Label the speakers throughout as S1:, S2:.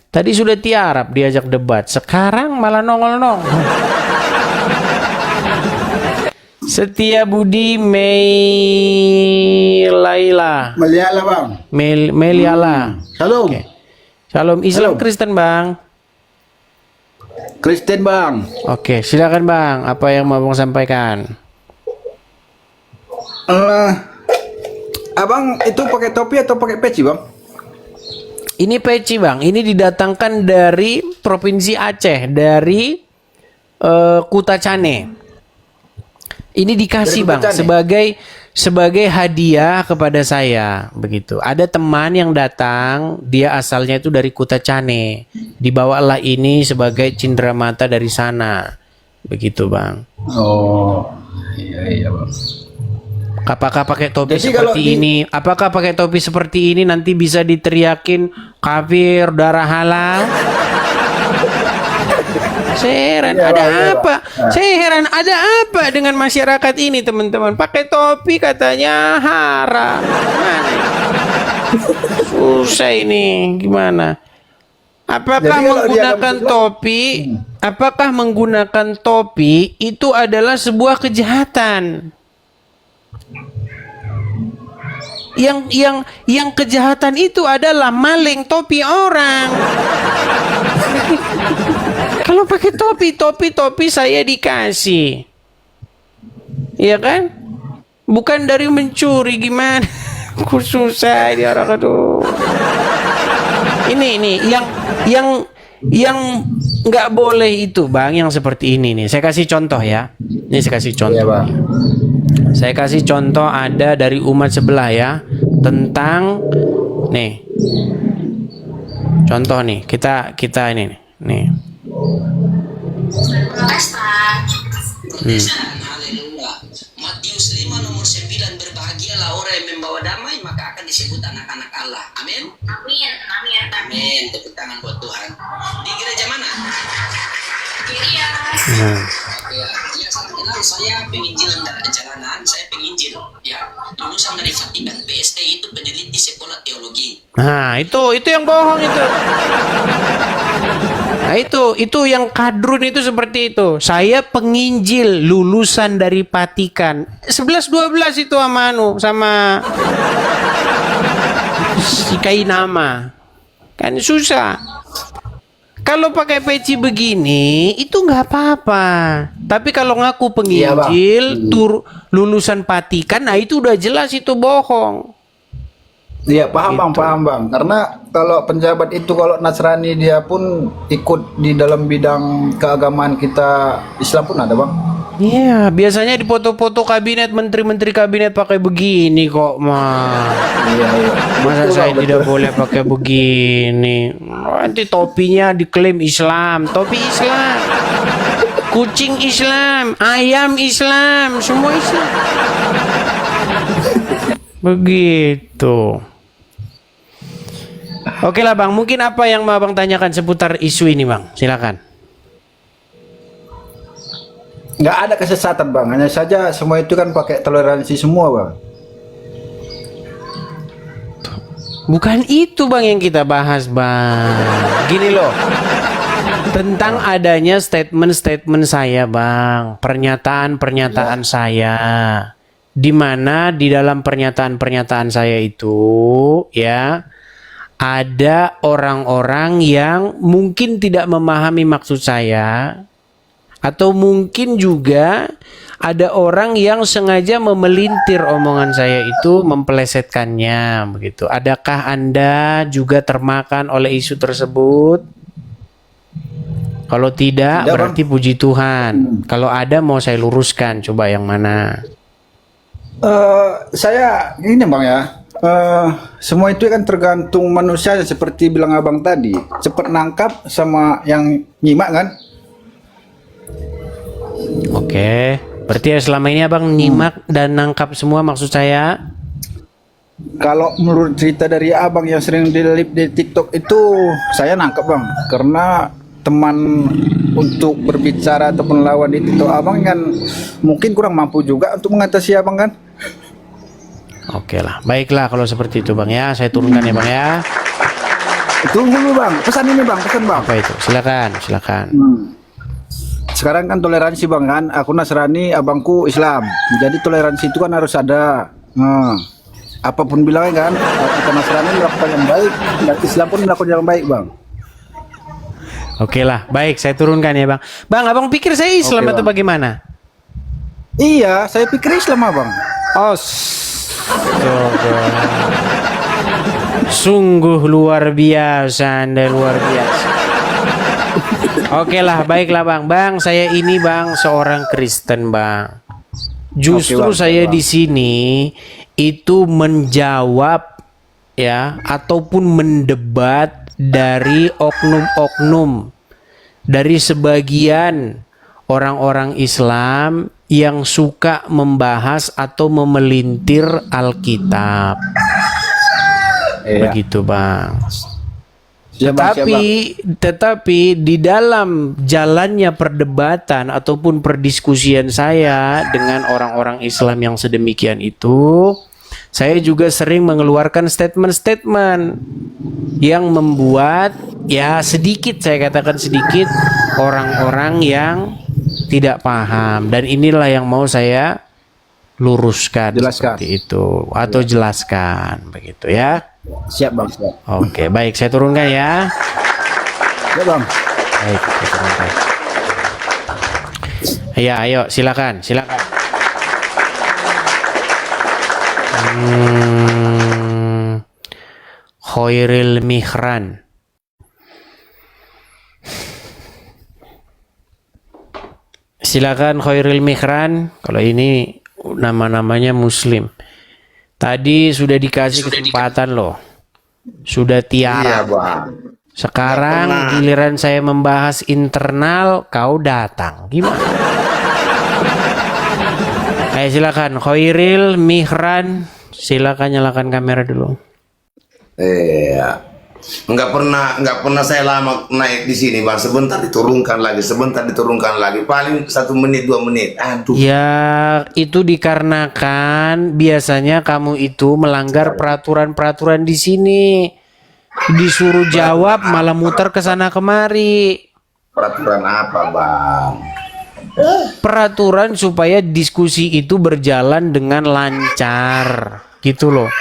S1: Tadi sudah tiarap diajak debat, sekarang malah nongol-nongol. Setia Budi Meilaila.
S2: Meliala bang.
S1: Meliala.
S2: Shalom.
S1: Oke. Shalom. Islam
S2: Shalom.
S1: Kristen bang.
S2: Kristen bang.
S1: Oke, silakan bang. Apa yang mau Bang sampaikan?
S2: Abang itu pakai topi atau pakai peci bang?
S1: Ini peci bang. Ini didatangkan dari Provinsi Aceh, dari Kutacane. Ini dikasih
S2: Dari
S1: bang
S2: Kutacane?
S1: sebagai hadiah kepada saya, begitu. Ada teman yang datang, dia asalnya itu dari Kutacane. Dibawalah ini sebagai cindramata dari sana, begitu bang.
S2: Oh, iya bang.
S1: Apakah pakai topi
S2: Jadi kalau
S1: seperti ini? Apakah pakai topi seperti ini nanti bisa diteriakin kafir, darah halal? Saya heran
S2: Ya,
S1: ada
S2: Bang, ya,
S1: apa?
S2: Bang.
S1: Saya heran ada apa dengan masyarakat ini, teman-teman? Pakai topi katanya haram. Gimana ini? Susah ini, gimana? Apakah
S2: Jadi kalau dia
S1: menggunakan
S2: dapat
S1: topi? Apakah menggunakan topi itu adalah sebuah kejahatan? Yang kejahatan itu adalah maling topi orang. Kalau pakai topi saya dikasih, iya kan? Bukan dari mencuri, gimana? Susah ini orang aduh. Ini yang nggak boleh itu bang, yang seperti ini nih. Saya kasih contoh ya. Ini saya kasih contoh.
S2: Iya bang.
S1: Saya kasih contoh ada dari umat sebelah ya, tentang nih. Contoh nih, kita ini nih.
S3: Haleluya. Matius 5 nomor 9, berbahagialah orang yang membawa damai, maka akan disebut anak-anak Allah. Amin.
S4: Amin, amin, amin.
S3: Amin. Tepuk tangan buat Tuhan. Di gereja mana?
S4: Gereja.
S3: Ya, salah kenal saya penginjilan dari jalanan, saya penginjil. Ya, lulusan dari Vatikan, PST itu peneliti sekolah teologi.
S1: Nah, itu yang bohong itu. Nah, itu yang kadrun itu seperti itu. Saya penginjil lulusan dari Vatikan. 11-12 itu sama si Kainama. Kan susah. Kalau pakai peci begini itu nggak apa-apa. Tapi kalau ngaku penginjil, lulusan Vatikan, nah itu udah jelas itu bohong.
S2: Iya paham bang. Karena kalau penjabat itu kalau Nasrani dia pun ikut di dalam bidang keagamaan kita Islam pun ada bang.
S1: Iya, biasanya di foto-foto kabinet, menteri-menteri kabinet pakai begini kok, mah.
S2: Iya.
S1: Masa
S2: Betul,
S1: saya
S2: Bang,
S1: tidak
S2: betul.
S1: boleh pakai begini? Nanti topinya diklaim Islam, topi Islam, kucing Islam, ayam Islam, semua Islam. Begitu. Oke lah bang, mungkin apa yang mau abang tanyakan seputar isu ini bang? Silakan.
S2: Nggak ada kesesatan bang, hanya saja semua itu kan pakai toleransi semua bang.
S1: Bukan itu bang yang kita bahas bang. Gini loh, tentang adanya statement-statement saya bang, pernyataan-pernyataan saya, di mana di dalam pernyataan-pernyataan saya itu ya ada orang-orang yang mungkin tidak memahami maksud saya. Atau mungkin juga ada orang yang sengaja memelintir omongan saya itu, mempelesetkannya begitu. Adakah Anda juga termakan oleh isu tersebut? Kalau tidak, berarti puji Tuhan. Kalau ada mau saya luruskan, coba yang mana?
S2: Saya ini bang ya, semua itu kan tergantung manusia seperti bilang abang tadi, cepat nangkap sama yang nyimak kan.
S1: Oke, berarti ya selama ini abang nyimak dan nangkap semua maksud saya.
S2: Kalau menurut cerita dari abang yang sering dilip di TikTok itu, saya nangkep bang, karena teman untuk berbicara ataupun lawan di TikTok abang kan mungkin kurang mampu juga untuk mengatasi abang kan.
S1: Oke lah, baiklah kalau seperti itu bang ya, saya turunkan ya bang ya.
S2: Tunggu dulu bang, pesan ini bang, pesan bang.
S1: Apa itu? Silakan, silakan.
S2: Sekarang kan toleransi bang kan, aku Nasrani, abangku Islam. Jadi toleransi itu kan harus ada. Apapun bilangnya kan, kalau kita Nasrani melakukan yang baik, dan Islam pun melakukan yang baik bang.
S1: Oke lah, baik saya turunkan ya bang. Bang, abang pikir saya Islam
S2: Oke,
S1: atau
S2: Bang.
S1: bagaimana?
S2: Iya, saya pikir Islam abang.
S1: Oh, astaga. Sungguh luar biasa, Anda luar biasa. Oke lah, baiklah bang. Bang, saya ini bang seorang Kristen bang. Justru
S2: Oke, Bang.
S1: saya di sini itu menjawab ya ataupun mendebat dari oknum-oknum dari sebagian orang-orang Islam yang suka membahas atau memelintir Alkitab.
S2: Iya.
S1: Begitu bang.
S2: Siap, Bang, siap, Bang.
S1: Tetapi di dalam jalannya perdebatan ataupun perdiskusian saya dengan orang-orang Islam yang sedemikian itu, saya juga sering mengeluarkan statement-statement yang membuat ya sedikit, saya katakan sedikit, orang-orang yang tidak paham, dan inilah yang mau saya luruskan
S2: Jelaskan.
S1: seperti itu atau jelaskan begitu ya.
S2: Siap bang, siap.
S1: Oke, baik saya turunkan ya.
S2: Siap bang.
S1: Baik, saya turunkan. Ya, ayo silakan, silakan. Khairil Mihran. Silakan Khairil Mihran. Kalau ini nama-namanya Muslim. Tadi sudah dikasih kesempatan loh. Sudah tiara.
S5: Iya bang.
S1: Sekarang giliran saya membahas internal, kau datang. Gimana? Ayo silakan Khairil Mihran. Silakan nyalakan kamera dulu.
S5: Iya. Nggak pernah saya lama naik di sini bang. Sebentar diturunkan lagi, sebentar diturunkan lagi. Paling 1 menit 2 menit. Aduh.
S1: Ya, itu dikarenakan biasanya kamu itu melanggar peraturan-peraturan di sini. Disuruh jawab malah muter ke sana kemari.
S5: Peraturan apa bang?
S1: Peraturan supaya diskusi itu berjalan dengan lancar. Gitu loh.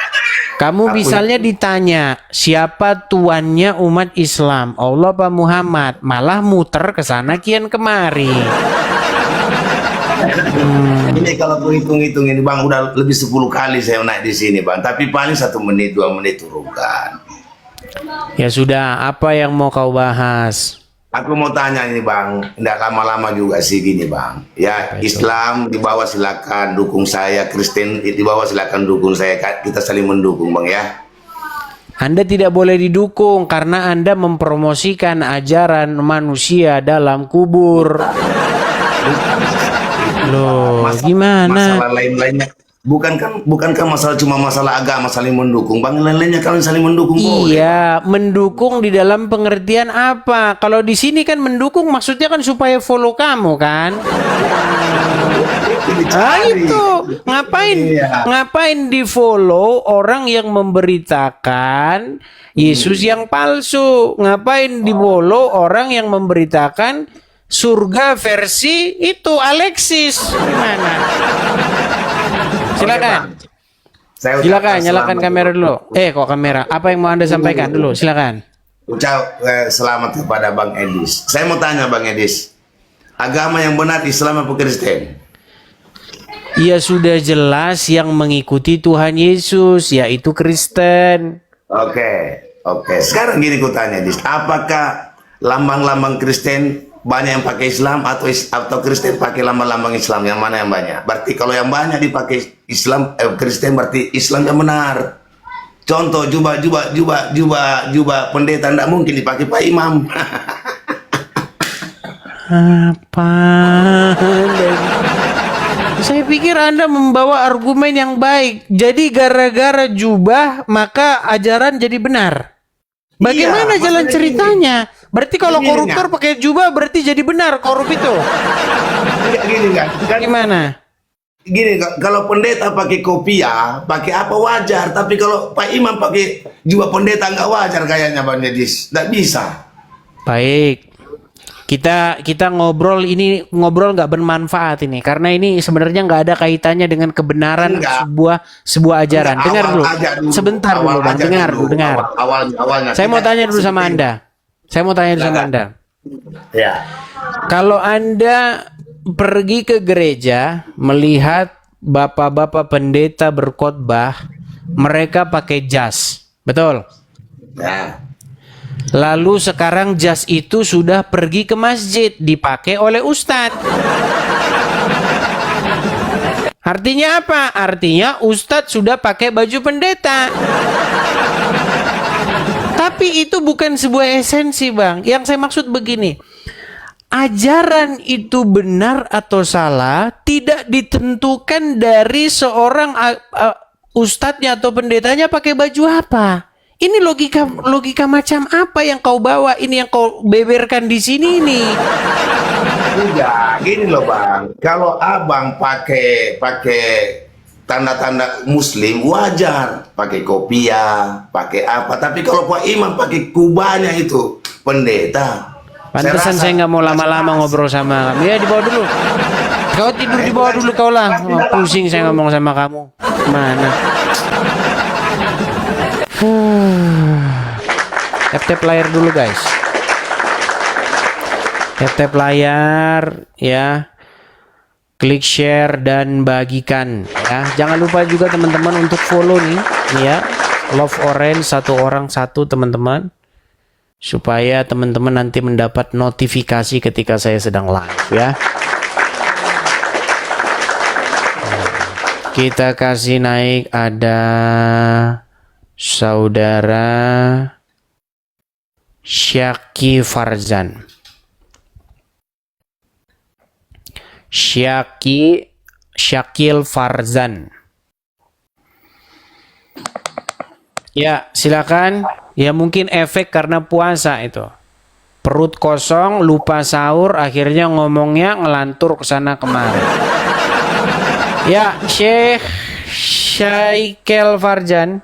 S1: Kamu misalnya ditanya siapa tuannya umat Islam, Allah apa Muhammad, malah muter ke sana kian kemari.
S5: Ini kalau aku hitung-hitung ini bang, udah lebih 10 kali saya naik di sini bang. Tapi paling 1 menit 2 menit turunkan.
S1: Ya sudah, apa yang mau kau bahas?
S5: Aku mau tanya ini bang, tidak lama-lama juga sih gini bang. Ya Islam di bawah silakan dukung saya, Kristen di bawah silakan dukung saya. Kita saling mendukung bang ya.
S1: Anda tidak boleh didukung karena Anda mempromosikan ajaran manusia dalam kubur. Loh, gimana?
S5: Masalah lain-lainnya. Bukankah masalah cuma masalah agama saling mendukung bang, lain-lainnya kalian saling mendukung boleh.
S1: Iya, mendukung di dalam pengertian apa? Kalau di sini kan mendukung maksudnya kan supaya follow kamu kan? Ah itu ngapain di follow orang yang memberitakan Yesus yang palsu? Ngapain di follow orang yang memberitakan surga versi itu Alexis? Gimana? Silakan. Silakan nyalakan kamera dulu. Kok kamera? Apa yang mau Anda sampaikan dulu? Silakan.
S5: Ucap selamat kepada Bang Edis. Saya mau tanya Bang Edis, agama yang benar Islam apa Kristen?
S1: Ya sudah jelas yang mengikuti Tuhan Yesus yaitu Kristen.
S5: Oke. Sekarang gini ku tanya Edis, apakah lambang-lambang Kristen banyak yang pakai Islam atau Kristen pakai lambang-lambang Islam? Yang mana yang banyak? Berarti kalau yang banyak dipakai Islam Kristen berarti Islam yang benar. Contoh jubah pendeta tidak mungkin dipakai Pak Imam.
S1: Apa? Saya pikir Anda membawa argumen yang baik. Jadi gara-gara jubah maka ajaran jadi benar. Bagaimana
S5: Iya,
S1: jalan
S5: maksudnya
S1: ceritanya? Berarti kalau
S5: Gini,
S1: koruptor
S5: Nyak.
S1: pakai jubah berarti jadi benar korup itu.
S5: Gini enggak? Kan
S1: Gimana?
S5: gini, kalau pendeta pakai kopiah, pakai apa wajar, tapi kalau Pak Imam pakai jubah pendeta nggak wajar kayaknya Bang Dedis, nggak bisa.
S1: Baik. Kita ngobrol nggak bermanfaat ini karena ini sebenarnya nggak ada kaitannya dengan kebenaran
S5: Enggak.
S1: sebuah ajaran.
S5: Enggak,
S1: Dengar
S5: awal
S1: dulu.
S5: aja dulu.
S1: Sebentar
S5: Awal
S1: dulu Bang,
S5: aja
S1: dengar
S5: dulu.
S1: dulu, dengar.
S5: Awalnya.
S1: Saya mau
S5: Tidak
S1: tanya dulu sama
S5: penting.
S1: Anda. Saya mau tanya dulu sama Anda.
S5: Ya.
S1: Kalau Anda pergi ke gereja melihat bapak-bapak pendeta berkhotbah, mereka pakai jas. Betul?
S5: Ya.
S1: Lalu sekarang jas itu sudah pergi ke masjid, dipakai oleh ustadz. Artinya apa? Artinya ustadz sudah pakai baju pendeta. Tapi itu bukan sebuah esensi, Bang. Yang saya maksud begini. Ajaran itu benar atau salah tidak ditentukan dari seorang ustadznya atau pendetanya pakai baju apa. Ini logika macam apa yang kau bawa? Ini yang kau beberkan di sini nih.
S5: Enggak, gini loh Bang. Kalau Abang pakai tanda-tanda Muslim wajar, pakai kopiah, pakai apa. Tapi kalau Pak Imam pakai kubahnya itu pendeta.
S1: Pantesan saya nggak mau lama-lama ngobrol sama kamu. Ya di bawah dulu. Kau tidur di bawah dulu kau lah. Pusing saya ngomong sama kamu. Mana? Tap-tap layar dulu guys. Tap-tap layar ya. Klik share dan bagikan ya. Jangan lupa juga teman-teman untuk follow nih ya. Love Orange 1 orang 1 teman-teman. Supaya teman-teman nanti mendapat notifikasi ketika saya sedang live ya. Kita kasih naik ada saudara Syaki Farzan. Syakil Farzan. Ya, silakan. Ya mungkin efek karena puasa itu. Perut kosong, lupa sahur, akhirnya ngomongnya ngelantur ke sana kemari. Ya, Syakil Farzan.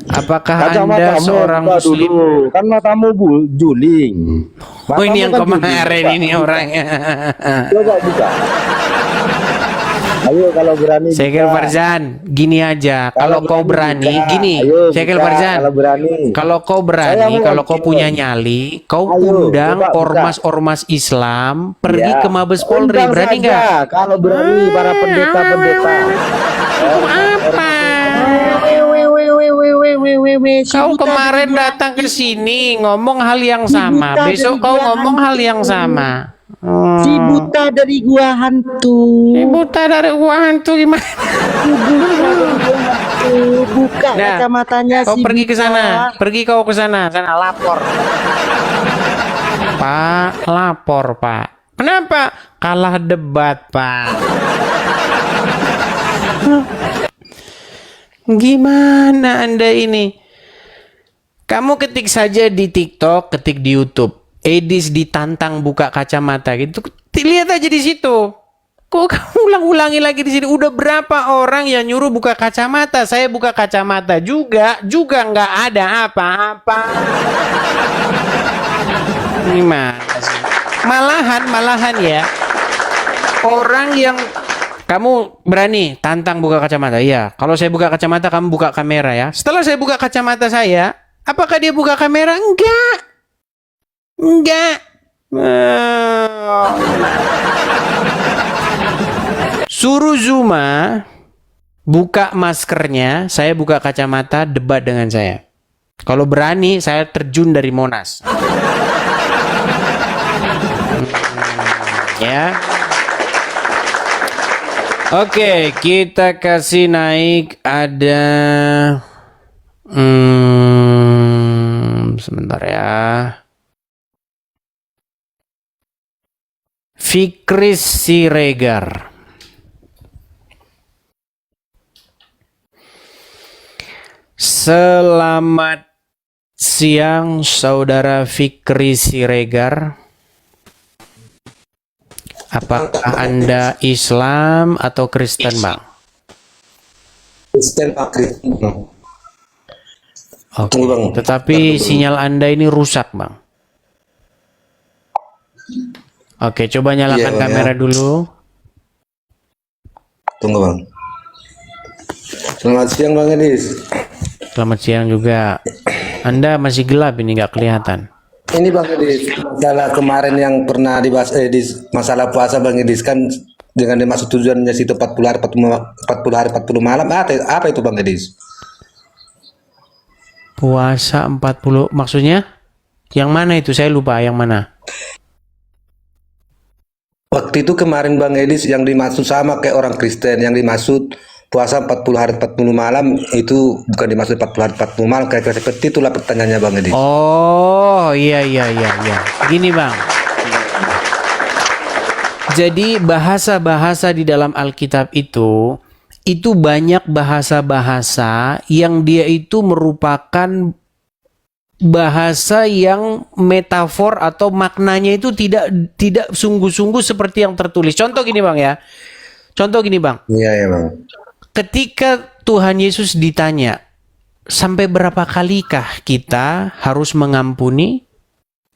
S1: Apakah Anda seorang muslim?
S6: Dulu. Kan matamu juling.
S1: Oh ini yang
S6: kan
S1: kemarin
S6: juling,
S1: ini orangnya.
S6: Coba buka. Ayo kalau berani.
S1: Syakil
S6: buka.
S1: Farzan, gini aja. Kalau kau berani,
S6: buka.
S1: gini.
S6: Ayo,
S1: Syakil
S6: buka,
S1: Farzan.
S6: Kalau berani.
S1: Kalau kau
S6: Saya
S1: berani,
S6: mau
S1: kalau kau
S6: ngomong.
S1: punya nyali, kau
S6: Ayo,
S1: undang
S6: coba buka.
S1: ormas-ormas Islam pergi
S6: Ya.
S1: ke Mabes Polri,
S6: Undang
S1: berani
S6: saja,
S1: nggak?
S6: Kalau berani para pendeta-pendeta.
S1: Apa? Kau kemarin datang ke sini ngomong hal yang sama,
S6: buta
S1: besok
S6: dari
S1: kau
S6: gua
S1: ngomong hal
S6: hantu.
S1: yang sama.
S6: Si buta dari gua hantu.
S1: Buta dari gua hantu gimana?
S6: Buka
S1: Nah,
S6: kacamatanya
S1: kau
S6: si
S1: pergi ke
S6: buta.
S1: sana, pergi kau ke sana lapor. Pak, lapor Pak. Kenapa? Kalah debat Pak. Gimana Anda ini? Kamu ketik saja di TikTok, ketik di YouTube. Edis ditantang buka kacamata gitu. Lihat aja di situ. Kok kamu ulang-ulangi lagi di sini? Udah berapa orang yang nyuruh buka kacamata? Saya buka kacamata juga nggak ada apa-apa. Gimana sih? Malahan ya. Orang yang kamu berani tantang buka kacamata? Iya. Kalau saya buka kacamata, kamu buka kamera ya. Setelah saya buka kacamata saya, apakah dia buka kamera? Enggak. Suruh Zuma buka maskernya, saya buka kacamata, debat dengan saya. Kalau berani, saya terjun dari Monas. Ya. Oke, kita kasih naik ada sebentar ya. Fikris Siregar. Selamat siang saudara Fikri Siregar. Apakah Anda Islam atau Kristen, Bang?
S7: Kristen Pak Kristen.
S1: Oke.
S7: Tunggu, Bang.
S1: Tetapi sinyal Anda ini rusak, Bang. Oke, coba nyalakan
S7: Iya, Bang,
S1: kamera
S7: ya.
S1: dulu.
S7: Tunggu Bang. Selamat siang Bang Edis.
S1: Selamat siang juga. Anda masih gelap ini, nggak kelihatan.
S7: Ini Bang Edis, masalah kemarin yang pernah dibahas Edis, masalah puasa Bang Edis kan dengan dimaksud tujuannya situ 40 hari 40 malam. Apa itu Bang Edis?
S1: Puasa 40 maksudnya? Yang mana itu? Saya lupa yang mana.
S7: Waktu itu kemarin Bang Edis yang dimaksud sama kayak orang Kristen, yang dimaksud puasa 40 hari 40 malam itu bukan dimaksud 40 hari 40 malam, kayak seperti itulah pertanyaannya Bang Edis.
S1: Oh, iya. Gini, Bang. Jadi bahasa-bahasa di dalam Alkitab itu banyak bahasa-bahasa yang dia itu merupakan bahasa yang metafor atau maknanya itu tidak sungguh-sungguh seperti yang tertulis. Contoh gini, Bang ya. Contoh gini, Bang.
S7: Iya ya Bang.
S1: Ketika Tuhan Yesus ditanya, sampai berapa kalikah kita harus mengampuni?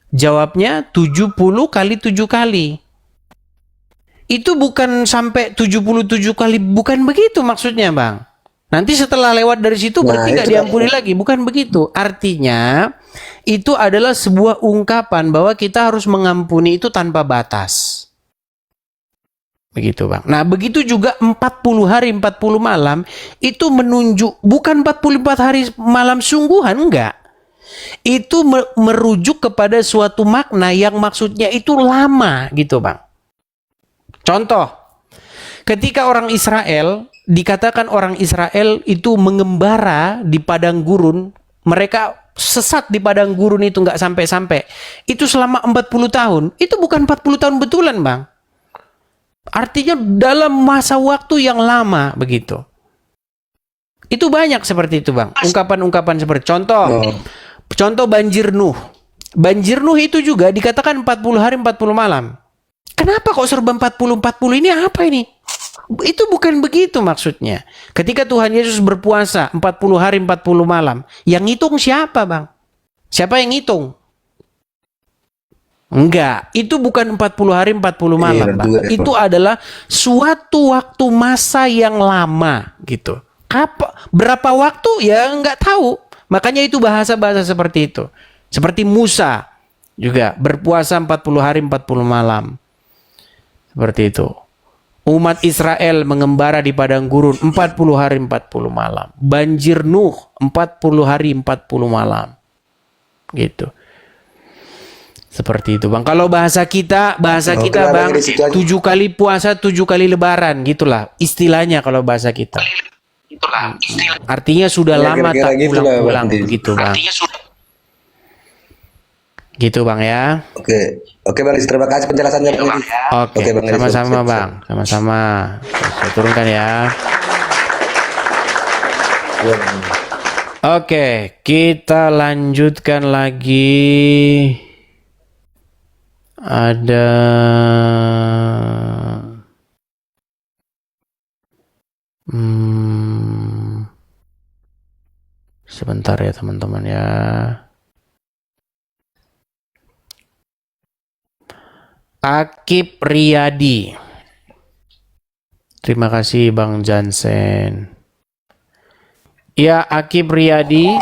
S1: Jawabnya 70 kali 7 kali. Itu bukan sampai 77 kali, bukan begitu maksudnya, Bang. Nanti setelah lewat dari situ berarti nggak diampuni lagi, bukan begitu. Artinya itu adalah sebuah ungkapan bahwa kita harus mengampuni itu tanpa batas. Begitu, Bang. Nah, begitu juga 40 hari 40 malam itu menunjuk bukan 44 hari malam sungguhan, enggak. Itu merujuk kepada suatu makna yang maksudnya itu lama gitu, Bang. Contoh, ketika orang Israel, dikatakan orang Israel itu mengembara di padang gurun, mereka sesat di padang gurun itu nggak sampai-sampai. Itu selama 40 tahun. Itu bukan 40 tahun betulan, Bang. Artinya dalam masa waktu yang lama begitu. Itu banyak seperti itu, Bang. Ungkapan-ungkapan seperti contoh banjir Nuh. Banjir Nuh itu juga dikatakan 40 hari 40 malam. Kenapa kok serba 40 ini apa ini? Itu bukan begitu maksudnya. Ketika Tuhan Yesus berpuasa 40 hari 40 malam, yang ngitung siapa, Bang? Siapa yang ngitung? Enggak, itu bukan 40 hari 40 malam, Bang. Itu adalah suatu waktu masa yang lama gitu. Berapa waktu? Ya enggak tahu. Makanya itu bahasa-bahasa seperti itu. Seperti Musa juga berpuasa 40 hari 40 malam. Seperti itu. Umat Israel mengembara di padang gurun 40 hari 40 malam. Banjir Nuh 40 hari 40 malam. Gitu. Seperti itu, Bang. Kalau bahasa kita Bang, 7 kali puasa, 7 kali lebaran, gitulah istilahnya kalau bahasa kita. Artinya sudah lama tak pulang-pulang, begitu, Bang. Gitu, Bang ya.
S7: Oke, Bang, terima kasih penjelasannya Bang.
S1: Oke,
S7: Bang,
S1: sama-sama, Bang. Sama-sama. Saya turunkan ya. Oke, kita lanjutkan lagi. Ada sebentar ya teman-teman ya. Akib Riyadi. Terima kasih Bang Jansen. Ya, Akib Riyadi.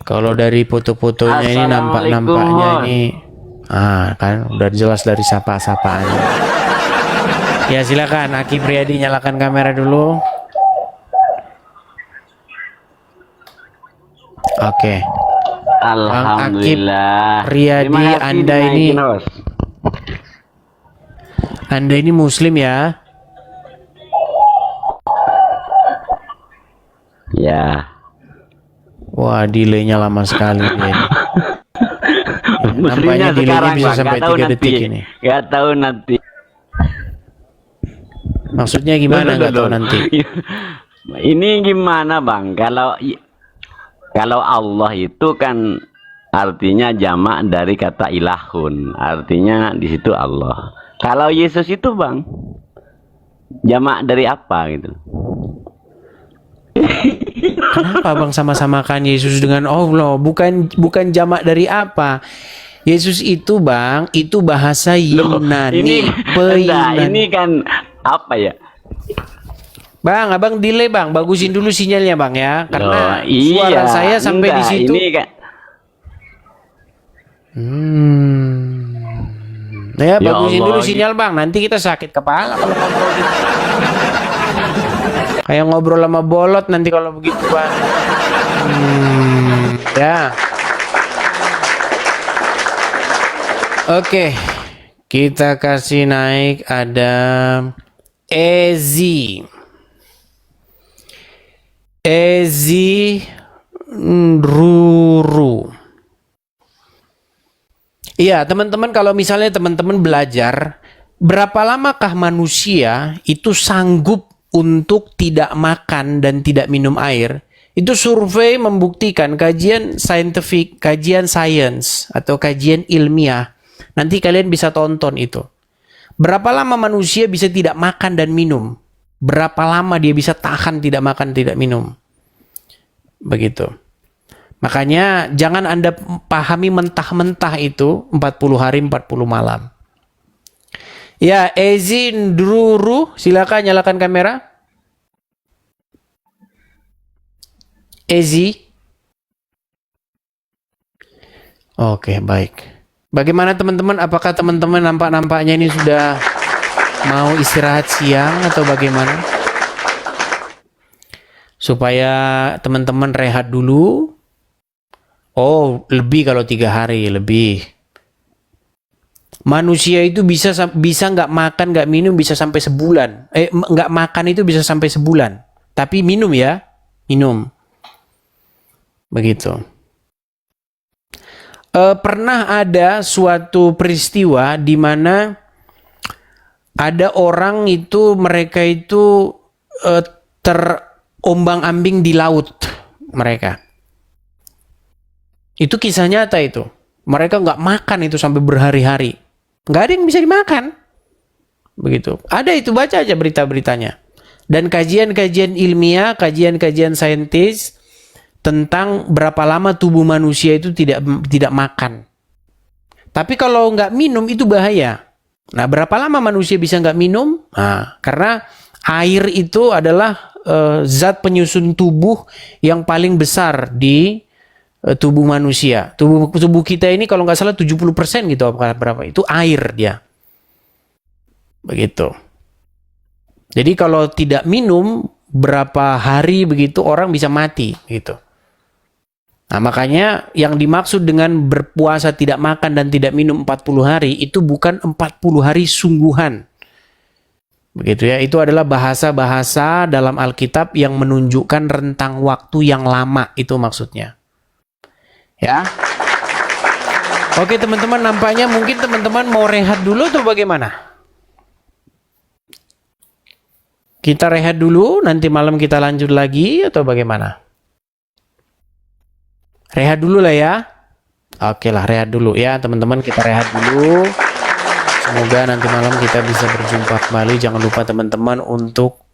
S1: Kalau dari foto-fotonya ini nampaknya ini kan udah jelas dari sapa-sapaannya. Ya silakan Akib Riyadi, nyalakan kamera dulu. Oke.
S8: Alhamdulillah.
S1: Akib Riyadi, Anda ini Muslim ya?
S8: Ya.
S1: Wah, delaynya lama sekali ini. Nampaknya
S8: Mestinya
S1: delaynya
S8: sekarang,
S1: bisa
S8: Bang.
S1: sampai
S8: Nggak tahu
S1: 3 detik
S8: nanti.
S1: ini.
S8: Nggak tahu nanti.
S1: Maksudnya gimana nggak tahu nanti?
S8: Ini gimana, Bang? Kalau Allah itu kan artinya jamak dari kata ilahun, artinya di situ Allah. Kalau Yesus itu bang, jamak dari apa gitu?
S1: Kenapa bang sama-samakan Yesus dengan Allah? Bukan jamak dari apa? Yesus itu bang, itu bahasa Yunani.
S8: Enggak, ini kan apa ya?
S1: Bang, abang delay bang, bagusin dulu sinyalnya bang ya, karena
S8: Loh,
S1: suara saya sampai di situ.
S8: Ini kan,
S1: Ya,
S8: Ya
S1: bagusin
S8: Allah,
S1: dulu sinyal bang, nanti kita sakit kepala kalau ngobrol gitu. Kayak ngobrol sama bolot nanti kalau begitu bang. Ya. Oke, kita kasih naik ada Ezi Ruru. Iya, teman-teman, kalau misalnya teman-teman belajar, berapa lamakah manusia itu sanggup untuk tidak makan dan tidak minum air? Itu survei membuktikan, kajian saintifik, kajian sains atau kajian ilmiah. Nanti kalian bisa tonton itu. Berapa lama manusia bisa tidak makan dan minum? Berapa lama dia bisa tahan tidak makan, tidak minum? Begitu. Makanya jangan Anda pahami mentah-mentah itu 40 hari 40 malam. Ya, Ezin Druru, silakan nyalakan kamera. Ezi. Oke, baik. Bagaimana teman-teman? Apakah teman-teman nampaknya ini sudah mau istirahat siang atau bagaimana? Supaya teman-teman rehat dulu. Oh, lebih kalau 3 hari, lebih. Manusia itu bisa nggak makan, nggak minum bisa sampai sebulan. Nggak makan itu bisa sampai sebulan. Tapi minum ya, minum. Begitu. Pernah ada suatu peristiwa di mana ada orang itu, mereka itu terombang-ambing di laut mereka. Itu kisah nyata itu. Mereka nggak makan itu sampai berhari-hari. Nggak ada yang bisa dimakan. Begitu. Ada itu, baca aja berita-beritanya. Dan kajian-kajian ilmiah, kajian-kajian saintis tentang berapa lama tubuh manusia itu tidak makan. Tapi kalau nggak minum itu bahaya. Nah, berapa lama manusia bisa nggak minum? Nah, karena air itu adalah zat penyusun tubuh yang paling besar di tubuh manusia. Tubuh kita ini kalau nggak salah 70% gitu, berapa? Itu air dia. Begitu. Jadi kalau tidak minum berapa hari begitu orang bisa mati gitu. Nah, makanya yang dimaksud dengan berpuasa tidak makan dan tidak minum 40 hari itu bukan 40 hari sungguhan. Begitu ya, itu adalah bahasa-bahasa dalam Alkitab yang menunjukkan rentang waktu yang lama, itu maksudnya. Ya. Oke, teman-teman, nampaknya mungkin teman-teman mau rehat dulu atau bagaimana? Kita rehat dulu, nanti malam kita lanjut lagi atau bagaimana? Rehat dulu lah ya. Oke lah, rehat dulu ya teman-teman, kita rehat dulu. Semoga nanti malam kita bisa berjumpa kembali. Jangan lupa teman-teman untuk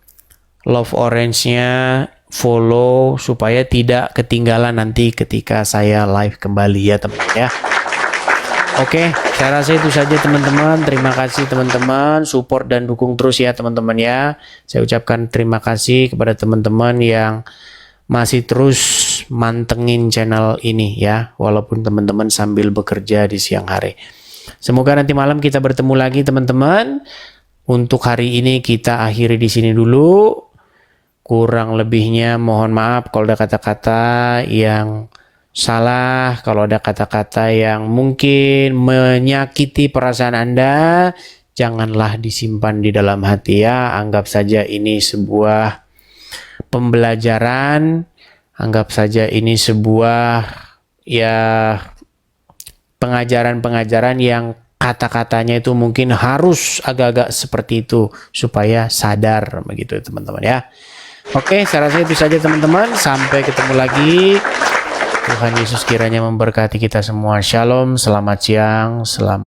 S1: love orange-nya, follow supaya tidak ketinggalan nanti ketika saya live kembali ya teman-teman ya. Oke, saya rasa itu saja teman-teman. Terima kasih teman-teman, support dan dukung terus ya teman-teman ya. Saya ucapkan terima kasih kepada teman-teman yang masih terus mantengin channel ini ya, walaupun teman-teman sambil bekerja di siang hari. Semoga nanti malam kita bertemu lagi teman-teman. Untuk hari ini kita akhiri di sini dulu. Kurang lebihnya mohon maaf kalau ada kata-kata yang salah, kalau ada kata-kata yang mungkin menyakiti perasaan Anda, janganlah disimpan di dalam hati ya. Anggap saja ini sebuah pembelajaran, anggap saja ini sebuah ya pengajaran-pengajaran yang kata-katanya itu mungkin harus agak-agak seperti itu supaya sadar begitu teman-teman ya. Oke, saya rasa itu saja teman-teman, sampai ketemu lagi. Tuhan Yesus kiranya memberkati kita semua. Shalom, selamat siang, selamat